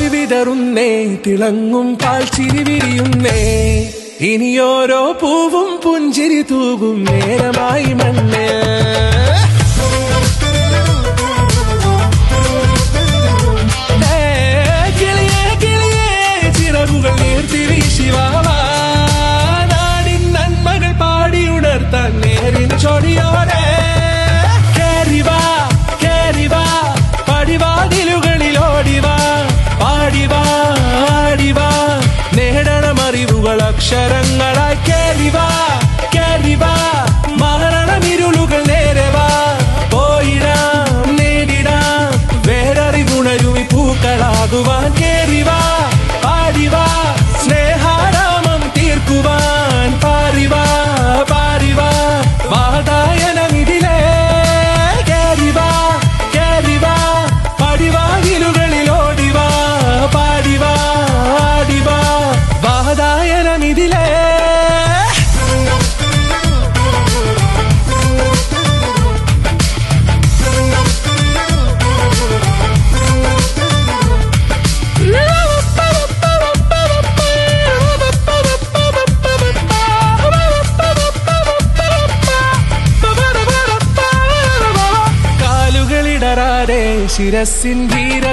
പാല് വിതറുന്നേ, തിളങ്ങും പാൽച്ചിരി വിരിയുന്നേ. ഇനിയോരോ പൂവും പുഞ്ചിരി തൂകും നേരമായി മണ്ണ്. കിളിയേ കിളിയേ ചിറകുകൾ നീർത്തി വീശിവാവാ, നാടിൻ നന്മകൾ പാടിയുണർത്താൻ നേരിൻ ചൊടിയോടെ. കേറിവാ കേറിവാ പടിവാതിലുകളിലോടിവാ, പാടിവാ ആടിവാ നേടണമറിവുകൾ അക്ഷരങ്ങളായി. കേറിവാ കേറിവാ മരണമിരുളുകൾ നേരവാ, പോയിടാം നേടിടാം വേററിവുണരുമി പൂക്കളാകുവാൻ. കേറിവാ പാടിവാ സ്നേഹാരാമം തീർക്കുവാൻ, പാറിവാ പാറിവാ വാതായനമിതിലേ. കേറിവാ കേറിവാ പടിവാതിലുകളിലോടിവാ, പാടിവാ ആടിവാ വാതായനമിതിലേ. കാലുകളിടറാതെ ശിരസിൻ ധീരത